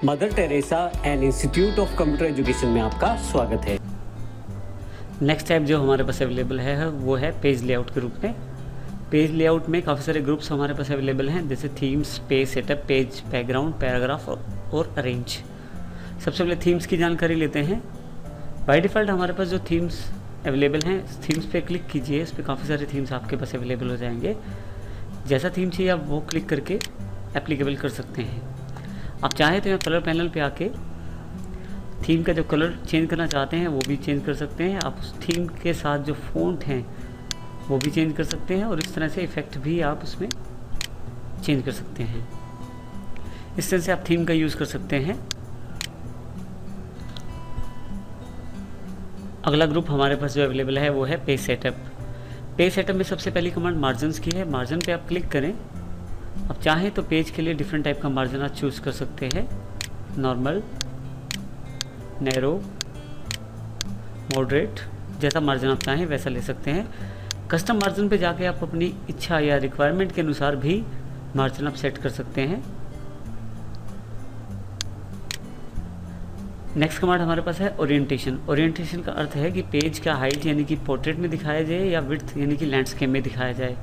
Mother Teresa and institute of computer education में आपका स्वागत है। नेक्स्ट टाइप जो हमारे पास अवेलेबल है वो है पेज लेआउट के रूप में। पेज लेआउट में काफ़ी सारे ग्रुप्स हमारे पास अवेलेबल हैं, जैसे themes, page setup, page background, paragraph और अरेंज। सबसे पहले थीम्स की जानकारी लेते हैं। बाय डिफ़ॉल्ट हमारे पास जो थीम्स अवेलेबल हैं, थीम्स पे क्लिक कीजिए, इस पर काफ़ी सारे थीम्स आपके पास अवेलेबल हो जाएंगे। जैसा थीम चाहिए आप वो क्लिक करके एप्लीकेबल कर सकते हैं। आप चाहें तो यहाँ कलर पैनल पे आके थीम का जो कलर चेंज करना चाहते हैं वो भी चेंज कर सकते हैं। आप उस थीम के साथ जो फ़ॉन्ट हैं वो भी चेंज कर सकते हैं और इस तरह से इफ़ेक्ट भी आप उसमें चेंज कर सकते हैं। इस तरह से आप थीम का यूज़ कर सकते हैं। अगला ग्रुप हमारे पास जो अवेलेबल है वो है पेज सेटअप। पेज सेटअप में सबसे पहली कमांड मार्जिन्स की है। मार्जिन पे आप क्लिक करें। आप चाहें तो पेज के लिए डिफरेंट टाइप का मार्जिन आप चूज़ कर सकते हैं। नॉर्मल, नैरो, मॉडरेट, जैसा मार्जिन आप चाहें वैसा ले सकते हैं। कस्टम मार्जिन पे जाके आप अपनी इच्छा या रिक्वायरमेंट के अनुसार भी मार्जिन आप सेट कर सकते हैं। नेक्स्ट कमांड हमारे पास है ओरिएंटेशन। ओरिएंटेशन का अर्थ है कि पेज का हाइट यानी कि पोर्ट्रेट में दिखाया जाए या विड्थ यानी कि लैंडस्केप में दिखाया जाए।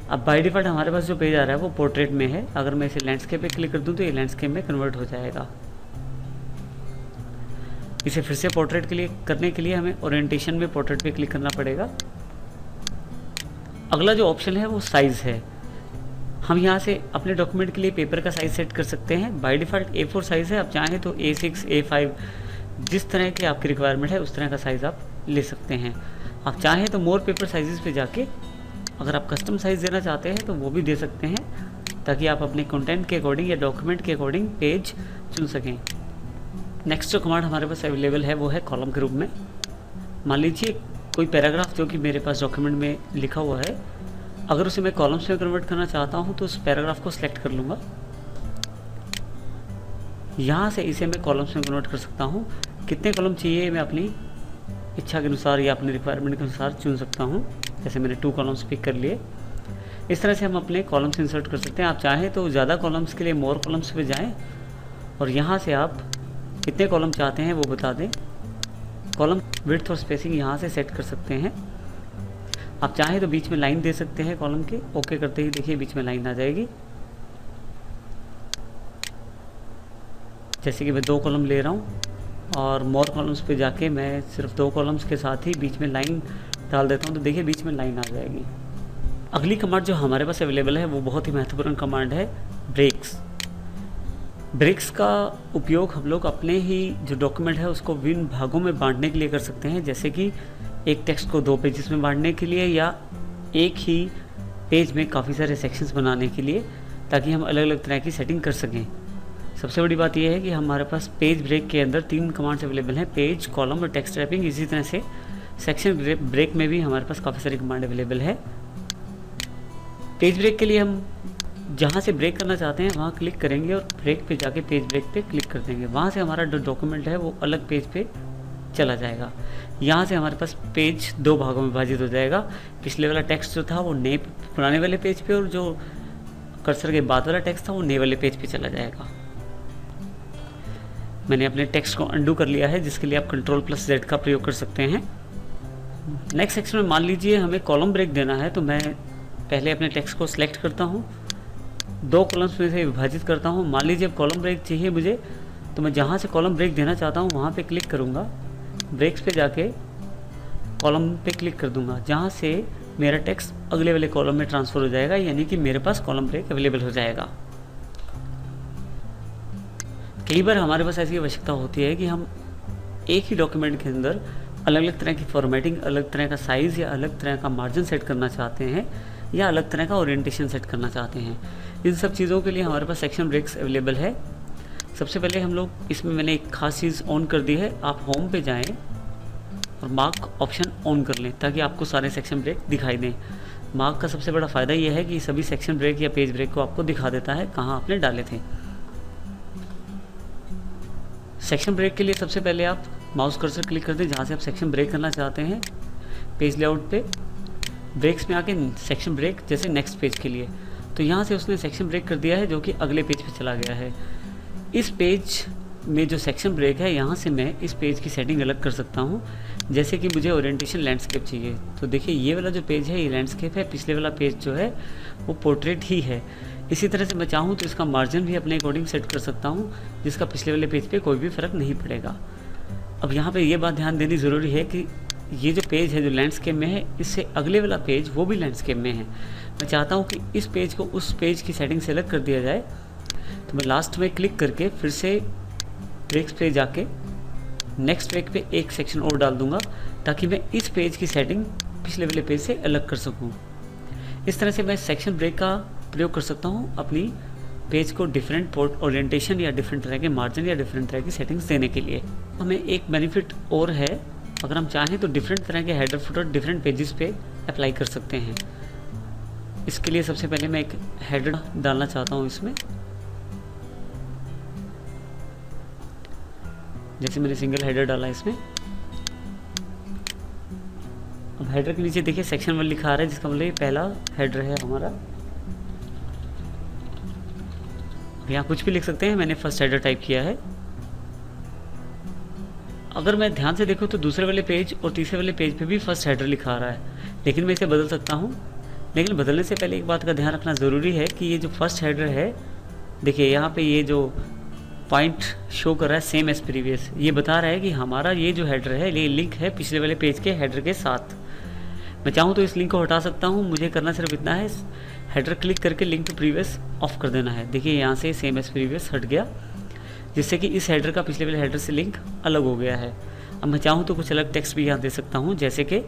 अब बाय डिफ़ॉल्ट हमारे पास जो पेज आ रहा है वो पोर्ट्रेट में है। अगर मैं इसे लैंडस्केप पे क्लिक कर दूं तो ये लैंडस्केप में कन्वर्ट हो जाएगा। इसे फिर से पोर्ट्रेट के लिए करने के लिए हमें ओरिएंटेशन में पोर्ट्रेट पे क्लिक करना पड़ेगा। अगला जो ऑप्शन है वो साइज़ है। हम यहाँ से अपने डॉक्यूमेंट के लिए पेपर का साइज़ सेट कर सकते हैं। बाय डिफ़ॉल्ट A4 साइज़ है। आप चाहें तो A6, A5 जिस तरह की आपकी रिक्वायरमेंट है उस तरह का साइज़ आप ले सकते हैं। आप चाहें तो मोर पेपर साइज़ पे जाके अगर आप कस्टम साइज़ देना चाहते हैं तो वो भी दे सकते हैं, ताकि आप अपने कंटेंट के अकॉर्डिंग या डॉक्यूमेंट के अकॉर्डिंग पेज चुन सकें। नेक्स्ट जो कमांड हमारे पास अवेलेबल है वो है कॉलम के रूप में। मान लीजिए कोई पैराग्राफ जो कि मेरे पास डॉक्यूमेंट में लिखा हुआ है, अगर उसे मैं कॉलम्स में कन्वर्ट करना चाहता हूँ तो उस पैराग्राफ को सिलेक्ट कर लूँगा। यहाँ से इसे मैं कॉलम्स में कन्वर्ट कर सकता हूँ। कितने कॉलम चाहिए मैं अपनी इच्छा के अनुसार या अपने रिक्वायरमेंट के अनुसार चुन सकता हूँ। जैसे मैंने 2 कॉलम्स पिक कर लिए। इस तरह से हम अपने कॉलम्स इंसर्ट कर सकते हैं। आप चाहें तो ज़्यादा कॉलम्स के लिए मोर कॉलम्स पे जाएं और यहाँ से आप कितने कॉलम चाहते हैं वो बता दें। कॉलम विड्थ और स्पेसिंग यहाँ से सेट कर सकते हैं। आप चाहें तो बीच में लाइन दे सकते हैं कॉलम के। ओके करते ही देखिए बीच में लाइन आ जाएगी। जैसे कि मैं 2 कॉलम ले रहा हूँ और मोर कॉलम्स पे जाके मैं सिर्फ 2 कॉलम्स के साथ ही बीच में लाइन डाल देता हूँ तो देखिए बीच में लाइन आ जाएगी। अगली कमांड जो हमारे पास अवेलेबल है वो बहुत ही महत्वपूर्ण कमांड है, ब्रेक्स। ब्रेक्स का उपयोग हम लोग अपने ही जो डॉक्यूमेंट है उसको विभिन्न भागों में बांटने के लिए कर सकते हैं, जैसे कि एक टेक्स्ट को 2 पेजेस में बांटने के लिए या एक ही पेज में काफ़ी सारे सेक्शंस बनाने के लिए, ताकि हम अलग अलग तरह की सेटिंग कर सकें। सबसे बड़ी बात यह है कि हमारे पास पेज ब्रेक के अंदर 3 कमांड्स अवेलेबल हैं, पेज, कॉलम और टेक्स्ट रैपिंग। इसी तरह से सेक्शन ब्रेक में भी हमारे पास काफ़ी सारी कमांड अवेलेबल है। पेज ब्रेक के लिए हम जहाँ से ब्रेक करना चाहते हैं वहाँ क्लिक करेंगे और ब्रेक पे जाके पेज ब्रेक पे क्लिक कर देंगे। वहाँ से हमारा जो डॉक्यूमेंट है वो अलग पेज पे चला जाएगा। यहाँ से हमारे पास पेज 2 भागों में विभाजित हो जाएगा। पिछले वाला टेक्स्ट जो था वो नए पुराने वाले पेज पे और जो कर्सर के बाद वाला टेक्स्ट था वो नए वाले पेज पे चला जाएगा। मैंने अपने टेक्स्ट को अंडू कर लिया है, जिसके लिए आप Ctrl+Z का प्रयोग कर सकते हैं। नेक्स्ट सेक्शन में मान लीजिए हमें कॉलम ब्रेक देना है, तो मैं पहले अपने टेक्स्ट को सिलेक्ट करता हूँ, 2 कॉलम्स में से विभाजित करता हूँ। मान लीजिए अब कॉलम ब्रेक चाहिए मुझे, तो मैं जहाँ से कॉलम ब्रेक देना चाहता हूँ वहाँ पे क्लिक करूँगा। ब्रेक्स पे जाके कॉलम पे क्लिक कर दूँगा, जहाँ से मेरा टेक्स्ट अगले वाले कॉलम में ट्रांसफ़र हो जाएगा, यानी कि मेरे पास कॉलम ब्रेक अवेलेबल हो जाएगा। कई बार हमारे पास ऐसी आवश्यकता होती है कि हम एक ही डॉक्यूमेंट के अंदर अलग अलग तरह की फॉर्मेटिंग, अलग तरह का साइज़ या अलग तरह का मार्जिन सेट करना चाहते हैं या अलग तरह का ओरिएंटेशन सेट करना चाहते हैं। इन सब चीज़ों के लिए हमारे पास सेक्शन ब्रेक्स अवेलेबल है। सबसे पहले हम लोग इसमें मैंने एक खास चीज़ ऑन कर दी है। आप होम पे जाएं और मार्क ऑप्शन ऑन कर लें, ताकि आपको सारे सेक्शन ब्रेक दिखाई दें। मार्क का सबसे बड़ा फ़ायदा यह है कि सभी सेक्शन ब्रेक या पेज ब्रेक को आपको दिखा देता है कहाँ आपने डाले थे। सेक्शन ब्रेक के लिए सबसे पहले आप माउस कर्सर क्लिक कर दें जहाँ से आप सेक्शन ब्रेक करना चाहते हैं। पेज लेआउट पे ब्रेक्स में आके सेक्शन ब्रेक, जैसे नेक्स्ट पेज के लिए, तो यहाँ से उसने सेक्शन ब्रेक कर दिया है जो कि अगले पेज पे चला गया है। इस पेज में जो सेक्शन ब्रेक है, यहाँ से मैं इस पेज की सेटिंग अलग कर सकता हूँ। जैसे कि मुझे ओरिएंटेशन लैंडस्केप चाहिए, तो देखिए ये वाला जो पेज है ये लैंडस्केप है, पिछले वाला पेज जो है वो पोर्ट्रेट ही है। इसी तरह से मैं चाहूँ तो इसका मार्जिन भी अपने अकॉर्डिंग सेट कर सकता हूँ, जिसका पिछले वाले पेज पे कोई भी फ़र्क नहीं पड़ेगा। अब यहाँ पे ये बात ध्यान देनी ज़रूरी है कि ये जो पेज है जो लैंडस्केप में है, इससे अगले वाला पेज वो भी लैंडस्केप में है। मैं चाहता हूँ कि इस पेज को उस पेज की सेटिंग से अलग कर दिया जाए, तो मैं लास्ट में क्लिक करके फिर से ट्रैक्स पे जाके नेक्स्ट ट्रैक पे एक सेक्शन और डाल दूंगा, ताकि मैं इस पेज की सेटिंग पिछले वाले पेज से अलग कर सकूं। इस तरह से मैं सेक्शन ब्रेक का प्रयोग कर सकता हूं अपनी पेज को डिफरेंट पोर्ट ओरिएंटेशन या डिफरेंट तरह के मार्जिन या डिफरेंट तरह की सेटिंग्स देने के लिए। हमें एक बेनिफिट और है, अगर हम चाहें तो डिफरेंट तरह के हेडर फुटर डिफरेंट पेजेस पे अप्लाई कर सकते हैं। इसके लिए सबसे पहले मैं एक हेडर डालना चाहता हूँ इसमें। जैसे मैंने सिंगल हेडर डाला इसमें। अब हेडर के नीचे देखिए सेक्शन 1 लिखा आ रहा है, जिसका मतलब ये पहला हेडर है हमारा। यहाँ कुछ भी लिख सकते हैं, मैंने फर्स्ट हेडर टाइप किया है। अगर मैं ध्यान से देखूँ तो दूसरे वाले पेज और तीसरे वाले पेज पे भी फर्स्ट हेडर लिखा आ रहा है, लेकिन मैं इसे बदल सकता हूँ। लेकिन बदलने से पहले एक बात का ध्यान रखना ज़रूरी है कि ये जो फर्स्ट हेडर है, देखिए यहाँ पे ये जो पॉइंट शो कर रहा है सेम एज प्रीवियस, ये बता रहा है कि हमारा ये जो हेडर है ये लिंक है पिछले वाले पेज के हेडर के साथ। मैं चाहूँ तो इस लिंक को हटा सकता हूँ, मुझे करना सिर्फ इतना है, हेडर क्लिक करके लिंक टू प्रीवियस ऑफ कर देना है। देखिए यहाँ से सेम एज प्रीवियस हट गया, जिससे कि इस हेडर का पिछले वाले हेडर से लिंक अलग हो गया है। अब मैं चाहूँ तो कुछ अलग टेक्स्ट भी यहाँ दे सकता हूँ, जैसे कि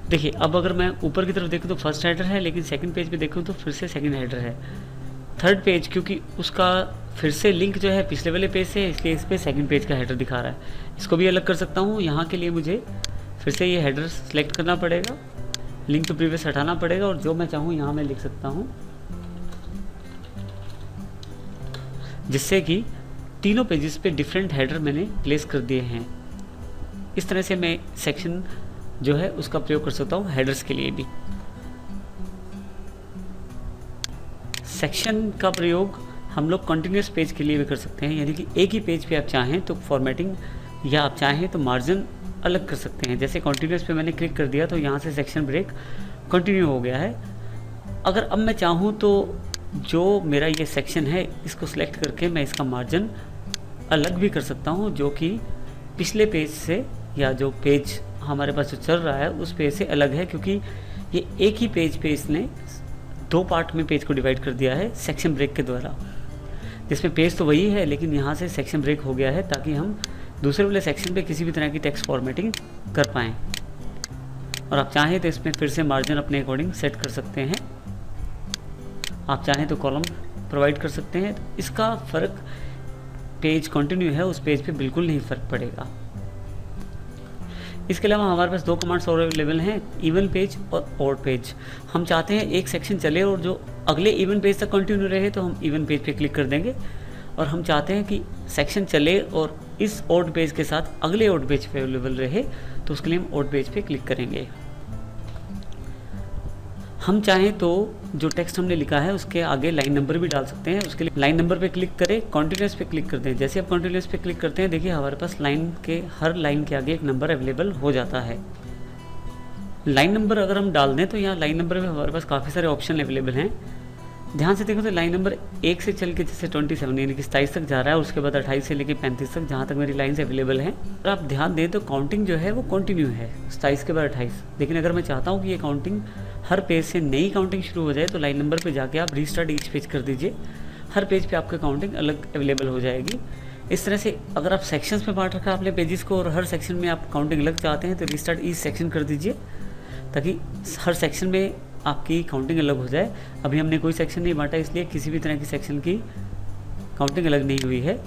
देखिए अब अगर मैं ऊपर की तरफ देखूँ तो फर्स्ट हेडर है, लेकिन सेकंड पेज पे देखूँ तो फिर से सेकंड हेडर है। थर्ड पेज क्योंकि उसका फिर से लिंक जो है पिछले वाले पेज से, इसलिए इस पे सेकंड पेज का हेडर दिखा रहा है। इसको भी अलग कर सकता हूँ। यहाँ के लिए मुझे फिर से ये हेडर सेलेक्ट करना पड़ेगा, लिंक टू प्रीवियस हटाना पड़ेगा, और जो मैं चाहूँ यहाँ मैं लिख सकता हूँ, जिससे कि तीनों पेजेस पे डिफरेंट हेडर मैंने प्लेस कर दिए हैं। इस तरह से मैं सेक्शन जो है उसका प्रयोग कर सकता हूँ हेडर्स के लिए भी। सेक्शन का प्रयोग हम लोग कंटिन्यूस पेज के लिए भी कर सकते हैं, यानी कि एक ही पेज पे आप चाहें तो फॉर्मेटिंग या आप चाहें तो मार्जिन अलग कर सकते हैं। जैसे कंटिन्यूस पे मैंने क्लिक कर दिया तो यहाँ से सेक्शन ब्रेक कंटिन्यू हो गया है। अगर अब मैं चाहूँ तो जो मेरा ये सेक्शन है इसको सिलेक्ट करके मैं इसका मार्जिन अलग भी कर सकता हूँ, जो कि पिछले पेज से या जो पेज हमारे पास जो चल रहा है उस पेज से अलग है, क्योंकि ये एक ही पेज पे इसने दो पार्ट में पेज को डिवाइड कर दिया है सेक्शन ब्रेक के द्वारा, जिसमें पेज तो वही है लेकिन यहाँ से सेक्शन ब्रेक हो गया है, ताकि हम दूसरे वाले सेक्शन पे किसी भी तरह की टेक्स्ट फॉर्मेटिंग कर पाएँ। और आप चाहें तो इसमें फिर से मार्जिन अपने अकॉर्डिंग सेट कर सकते हैं, आप चाहें तो कॉलम प्रोवाइड कर सकते हैं। इसका फ़र्क पेज कंटिन्यू है उस पेज पे बिल्कुल नहीं फ़र्क पड़ेगा। इसके अलावा हमारे पास दो कमांड्स और अवेलेबल हैं, इवन पेज और ऑड पेज। हम चाहते हैं एक सेक्शन चले और जो अगले इवन पेज तक कंटिन्यू रहे तो हम इवन पेज पे क्लिक कर देंगे, और हम चाहते हैं कि सेक्शन चले और इस ऑड पेज के साथ अगले ऑड पेज पे अवेलेबल रहे, तो उसके लिए हम ऑड पेज पे क्लिक करेंगे। हम चाहें तो जो टेक्स्ट हमने लिखा है उसके आगे लाइन नंबर भी डाल सकते हैं। उसके लिए लाइन नंबर पे क्लिक करें, कॉन्टिन्यूस पे क्लिक कर दें। जैसे आप कॉन्टिन्यूस पे क्लिक करते हैं देखिए हमारे पास लाइन के हर लाइन के आगे एक नंबर अवेलेबल हो जाता है। लाइन नंबर अगर हम डाल दें तो यहाँ लाइन नंबर में हमारे पास काफ़ी सारे ऑप्शन अवेलेबल हैं। ध्यान से देखो तो लाइन नंबर 1 से चल के जैसे 27 यानी कि 27 तक जा रहा है, उसके बाद 28 से लेके 35 तक जहाँ तक मेरी लाइन्स अवेलेबल हैं। अगर आप ध्यान दें तो काउंटिंग जो है वो कंटिन्यू है 27 के बाद 28। लेकिन अगर मैं चाहता हूँ कि ये काउंटिंग हर पेज से नई काउंटिंग शुरू हो जाए तो लाइन नंबर पे जाके आप रीस्टार्ट ईच पेज कर दीजिए, हर पेज पे आपकी काउंटिंग अलग अवेलेबल हो जाएगी। इस तरह से अगर आप सेक्शंस में बांट रखा है आपने पेजेस को और हर सेक्शन में आप काउंटिंग अलग चाहते हैं तो रीस्टार्ट ईच सेक्शन कर दीजिए, ताकि हर सेक्शन में आपकी काउंटिंग अलग हो जाए। अभी हमने कोई सेक्शन नहीं बांटा, इसलिए किसी भी तरह की सेक्शन की काउंटिंग अलग नहीं हुई है।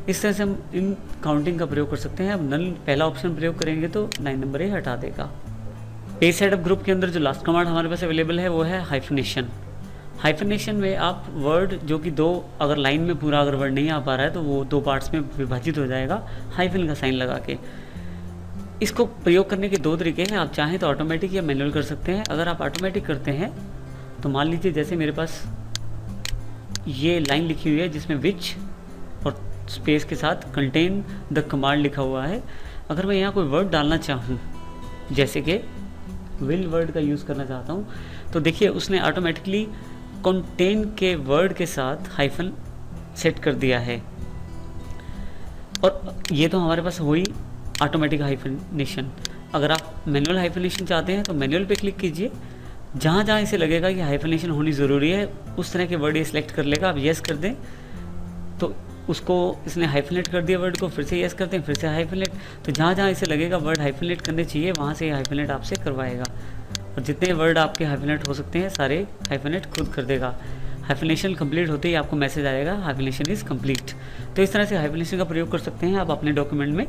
इस तरह से हम इन काउंटिंग का प्रयोग कर सकते हैं। अब नल पहला ऑप्शन प्रयोग करेंगे तो लाइन नंबर ये हटा देगा। पेज सेटअप ग्रुप के अंदर जो लास्ट कमांड हमारे पास अवेलेबल है वो है हाइफनेशन। हाइफनेशन में आप वर्ड जो कि दो अगर लाइन में पूरा अगर वर्ड नहीं आ पा रहा है तो वो दो पार्ट्स में विभाजित हो जाएगा हाइफन का साइन लगा के। इसको प्रयोग करने के दो तरीके हैं, आप चाहें तो ऑटोमेटिक या मैनुअल कर सकते हैं। अगर आप ऑटोमेटिक करते हैं तो मान लीजिए जैसे मेरे पास ये लाइन लिखी हुई है जिसमें विच और स्पेस के साथ कंटेन द कमांड लिखा हुआ है। अगर मैं यहाँ कोई वर्ड डालना चाहूँ, जैसे कि विल वर्ड का यूज़ करना चाहता हूँ, तो देखिए उसने ऑटोमेटिकली कंटेन के वर्ड के साथ हाइफन सेट कर दिया है। और ये तो हमारे पास हुई ऑटोमेटिक हाइफनेशन। अगर आप मैनुअल हाइफनेशन चाहते हैं तो मैनुअल पे क्लिक कीजिए, जहाँ जहाँ इसे लगेगा कि हाइफनेशन होनी ज़रूरी है उस तरह के वर्ड ये सिलेक्ट कर लेगा। आप येस कर दें तो उसको इसने हाइफनेट कर दिया वर्ड को, फिर से येस करते हैं, फिर से हाइफनेट। तो जहाँ जहाँ इसे लगेगा वर्ड हाइफनेट करने चाहिए वहाँ से हाइफनेट आपसे करवाएगा, और जितने वर्ड आपके हाइफनेट हो सकते हैं सारे हाइफनेट खुद कर देगा। हाइफनेशन कंप्लीट होते ही आपको मैसेज आएगा हाइफनेशन इज़ कंप्लीट। तो इस तरह से हाइफनेशन का प्रयोग कर सकते हैं आप अपने डॉक्यूमेंट में।